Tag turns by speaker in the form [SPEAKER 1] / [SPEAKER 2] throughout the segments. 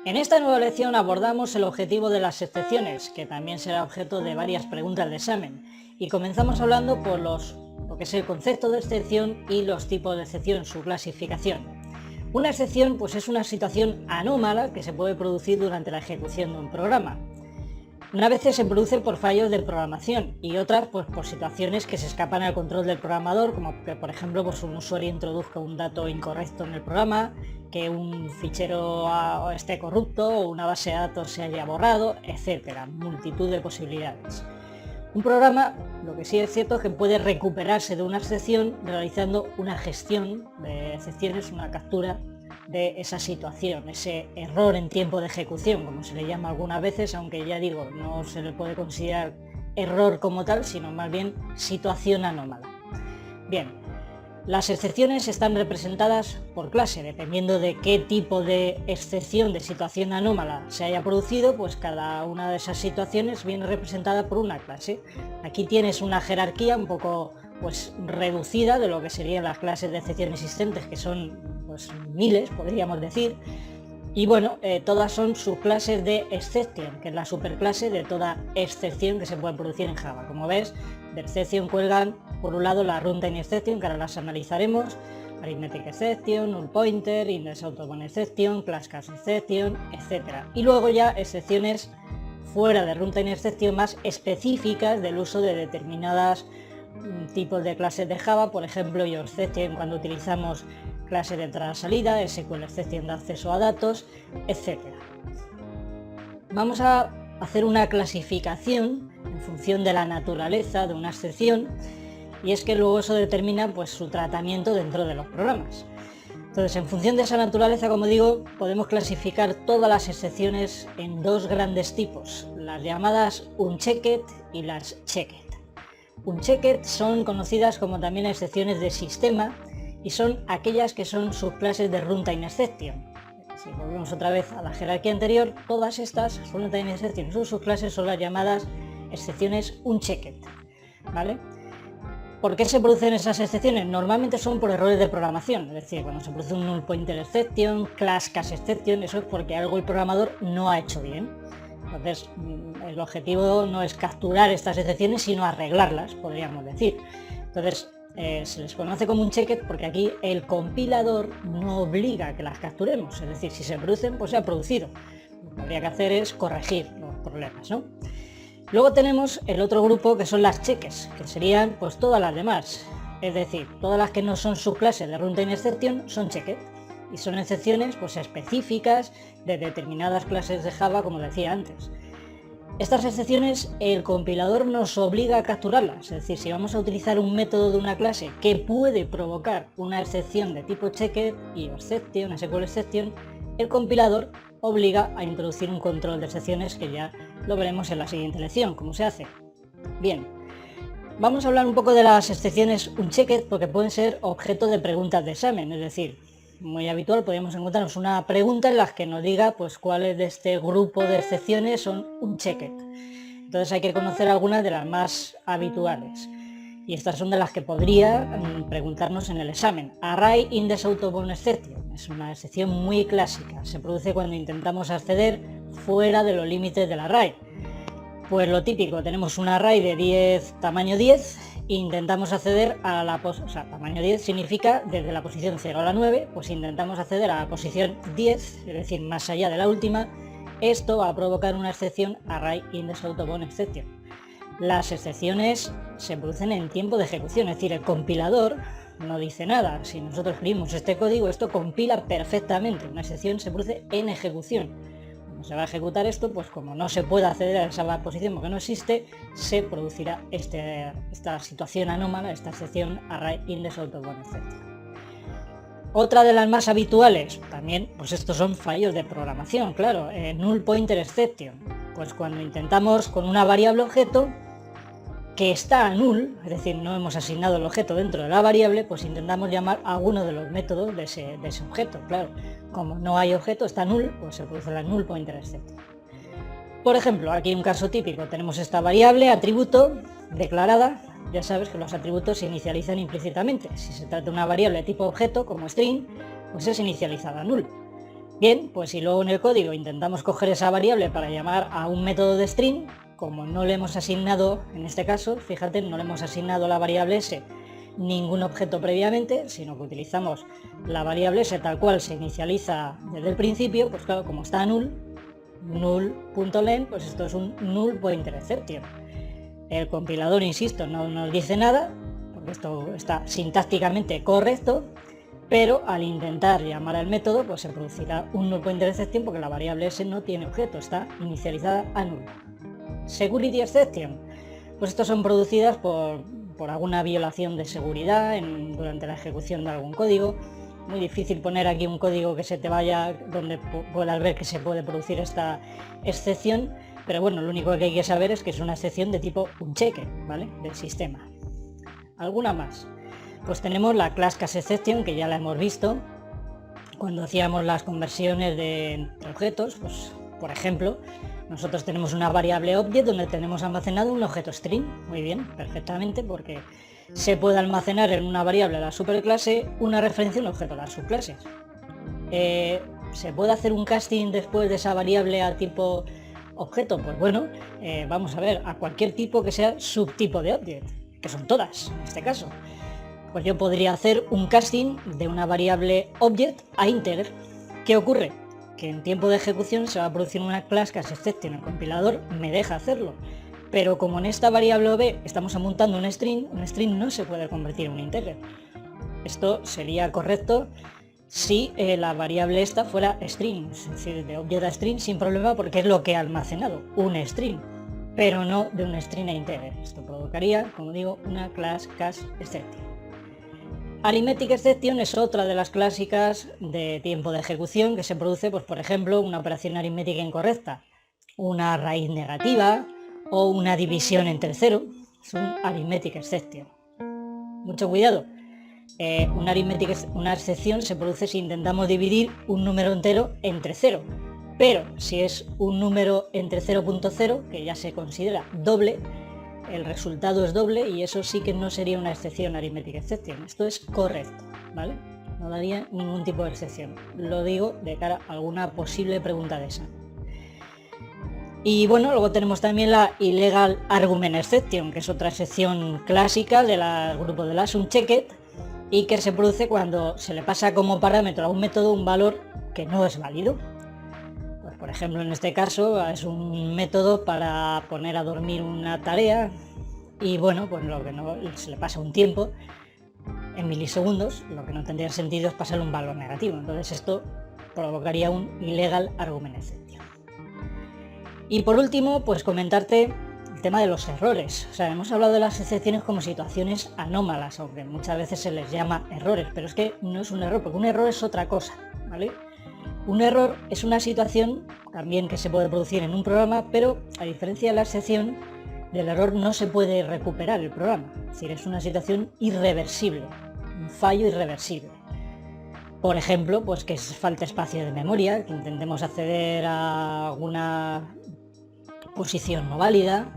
[SPEAKER 1] En esta nueva lección abordamos el objetivo de las excepciones, que también será objeto de varias preguntas de examen, y comenzamos hablando por lo que es el concepto de excepción y los tipos de excepción, su clasificación. Una excepción pues, es una situación anómala que se puede producir durante la ejecución de un programa. Unas veces se produce por fallos de programación y otras pues, por situaciones que se escapan al control del programador, como que por ejemplo pues, un usuario introduzca un dato incorrecto en el programa, que un fichero esté corrupto o una base de datos se haya borrado, etcétera, multitud de posibilidades. Un programa, lo que sí es cierto es que puede recuperarse de una excepción realizando una gestión de excepciones, una captura de esa situación, ese error en tiempo de ejecución, como se le llama algunas veces, aunque ya digo, no se le puede considerar error como tal, sino más bien situación anómala. Bien, las excepciones están representadas por clase, dependiendo de qué tipo de excepción de situación anómala se haya producido, pues cada una de esas situaciones viene representada por una clase. Aquí tienes una jerarquía un poco pues reducida de lo que serían las clases de excepción existentes, que son pues miles, podríamos decir, y bueno, todas son subclases de exception, que es la superclase de toda excepción que se puede producir en Java. Como ves, de exception cuelgan por un lado la runtime exception, que ahora las analizaremos, arithmetic exception, null pointer, index autobound exception, class case exception, etc. Y luego ya excepciones fuera de runtime exception más específicas del uso de determinadas tipos de clases de Java, por ejemplo, your exception cuando utilizamos clase de entrada-salida, SQL exception de acceso a datos, etc. Vamos a hacer una clasificación en función de la naturaleza de una excepción, y es que luego eso determina pues, su tratamiento dentro de los programas. Entonces, en función de esa naturaleza, como digo, podemos clasificar todas las excepciones en dos grandes tipos, las llamadas unchecked y las checked. Unchecked son conocidas como también excepciones de sistema y son aquellas que son subclases de runtime exception. Si volvemos otra vez a la jerarquía anterior, todas estas runtime exception, sus subclases son las llamadas excepciones unchecked, ¿vale? ¿Por qué se producen esas excepciones? Normalmente son por errores de programación, es decir, cuando se produce un null pointer exception, class case exception, eso es porque algo el programador no ha hecho bien. Entonces, el objetivo no es capturar estas excepciones, sino arreglarlas, podríamos decir. Entonces, se les conoce como un checked porque aquí el compilador no obliga a que las capturemos, es decir, si se producen, pues se ha producido. Lo que habría que hacer es corregir los problemas, ¿no? Luego tenemos el otro grupo que son las cheques, que serían pues todas las demás, es decir, todas las que no son subclases de runtime exception son checked y son excepciones pues específicas de determinadas clases de Java, como decía antes. Estas excepciones el compilador nos obliga a capturarlas, es decir, si vamos a utilizar un método de una clase que puede provocar una excepción de tipo checked y exception, SQL exception, el compilador obliga a introducir un control de excepciones que ya lo veremos en la siguiente lección, cómo se hace. Bien, vamos a hablar un poco de las excepciones unchecked porque pueden ser objeto de preguntas de examen, es decir, muy habitual podemos encontrarnos una pregunta en la que nos diga pues cuáles de este grupo de excepciones son unchecked. Entonces hay que conocer algunas de las más habituales. Y estas son de las que podría preguntarnos en el examen. Array index autobound exception es una excepción muy clásica. Se produce cuando intentamos acceder fuera de los límites del array. Pues lo típico, tenemos un array de 10, tamaño 10, e intentamos acceder a la tamaño 10 significa desde la posición 0 a la 9, pues intentamos acceder a la posición 10, es decir, más allá de la última. Esto va a provocar una excepción array index autobound exception. Las excepciones se producen en tiempo de ejecución, es decir, el compilador no dice nada. Si nosotros escribimos este código, esto compila perfectamente. Una excepción se produce en ejecución. Cuando se va a ejecutar esto, pues como no se puede acceder a esa posición porque no existe, se producirá esta situación anómala, esta excepción array index autobound exception. Otra de las más habituales, también, pues estos son fallos de programación, claro, null pointer exception. Pues cuando intentamos con una variable objeto que está a null, es decir, no hemos asignado el objeto dentro de la variable, pues intentamos llamar a alguno de los métodos de ese objeto. Claro, como no hay objeto, está null, pues se produce la null pointer exception. Por ejemplo, aquí un caso típico, tenemos esta variable, atributo, declarada. Ya sabes que los atributos se inicializan implícitamente. Si se trata de una variable de tipo objeto, como string, pues es inicializada a null. Bien, pues si luego en el código intentamos coger esa variable para llamar a un método de string, como no le hemos asignado, en este caso, fíjate, no le hemos asignado a la variable s ningún objeto previamente, sino que utilizamos la variable s tal cual se inicializa desde el principio, pues claro, como está null.len, pues esto es un null pointer exception. El compilador, insisto, no nos dice nada, porque esto está sintácticamente correcto, pero al intentar llamar al método, pues se producirá un null pointer exception porque la variable s no tiene objeto, está inicializada a null. Security exception, pues estos son producidas por alguna violación de seguridad durante la ejecución de algún código. Muy difícil poner aquí un código que se te vaya donde puedas ver que se puede producir esta excepción, pero bueno, lo único que hay que saber es que es una excepción de tipo unchecked, ¿vale? Del sistema. ¿Alguna más? Pues tenemos la class exception, que ya la hemos visto cuando hacíamos las conversiones de objetos. Pues por ejemplo, nosotros tenemos una variable object donde tenemos almacenado un objeto string. Muy bien, perfectamente, porque se puede almacenar en una variable de la superclase una referencia a un objeto de las subclases. ¿Se puede hacer un casting después de esa variable a tipo objeto? Pues bueno, vamos a ver, a cualquier tipo que sea subtipo de object, que son todas en este caso. Pues yo podría hacer un casting de una variable object a integer. ¿Qué ocurre? Que en tiempo de ejecución se va a producir una class exception, el compilador me deja hacerlo, pero como en esta variable ob estamos apuntando un string no se puede convertir en un integer. Esto sería correcto si la variable esta fuera string, es decir, de object a string sin problema, porque es lo que ha almacenado, un string, pero no de un string a integer. Esto provocaría, como digo, una class exception. Arithmetic exception es otra de las clásicas de tiempo de ejecución que se produce, pues por ejemplo, una operación aritmética incorrecta, una raíz negativa o una división entre cero. Es un arithmetic exception. Mucho cuidado. Una excepción se produce si intentamos dividir un número entero entre cero, pero si es un número entre 0.0, que ya se considera doble, el resultado es doble y eso sí que no sería una excepción arithmetic exception. Esto es correcto, ¿vale? No daría ningún tipo de excepción. Lo digo de cara a alguna posible pregunta de esa. Y bueno, luego tenemos también la illegal argument exception, que es otra excepción clásica del grupo de las unchecked y que se produce cuando se le pasa como parámetro a un método un valor que no es válido. Pues por ejemplo, en este caso es un método para poner a dormir una tarea y bueno, pues lo que no se le pasa un tiempo en milisegundos, lo que no tendría sentido es pasarle un valor negativo. Entonces esto provocaría un illegal argument exception. Y por último, pues comentarte el tema de los errores. O sea, hemos hablado de las excepciones como situaciones anómalas, aunque muchas veces se les llama errores, pero es que no es un error, porque un error es otra cosa, ¿vale? Un error es una situación también que se puede producir en un programa, pero a diferencia de la excepción, del error no se puede recuperar el programa. Es decir, es una situación irreversible, un fallo irreversible. Por ejemplo, pues que falte espacio de memoria, que intentemos acceder a alguna posición no válida,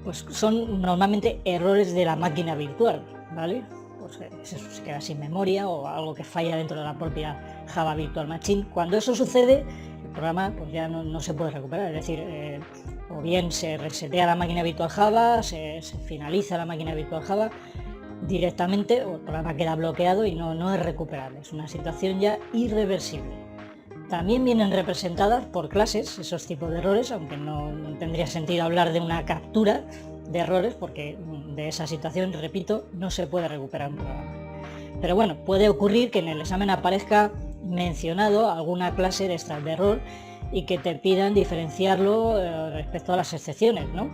[SPEAKER 1] pues son normalmente errores de la máquina virtual, ¿vale? Pues eso se queda sin memoria o algo que falla dentro de la propia Java Virtual Machine. Cuando eso sucede, el programa pues ya no se puede recuperar, es decir, o bien se resetea la máquina virtual Java, se finaliza la máquina virtual Java directamente, o el programa queda bloqueado y no es recuperable. Es una situación ya irreversible. También vienen representadas por clases esos tipos de errores, aunque no tendría sentido hablar de una captura de errores, porque de esa situación, repito, no se puede recuperar un programa. Pero bueno, puede ocurrir que en el examen aparezca mencionado alguna clase de estas de error y que te pidan diferenciarlo respecto a las excepciones, ¿no?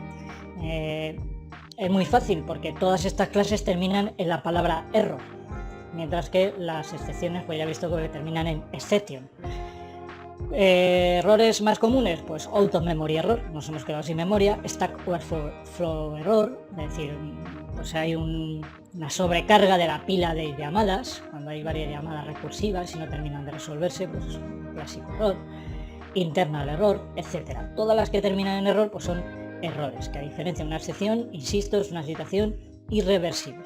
[SPEAKER 1] Es muy fácil porque todas estas clases terminan en la palabra error, mientras que las excepciones, pues ya he visto que terminan en exception. Errores más comunes, pues out of memory error, nos hemos quedado sin memoria, stack overflow error, es decir, pues hay una sobrecarga de la pila de llamadas, cuando hay varias llamadas recursivas y no terminan de resolverse, pues es un clásico error, internal error, etcétera. Todas las que terminan en error pues son errores, que a diferencia de una excepción, insisto, es una situación irreversible.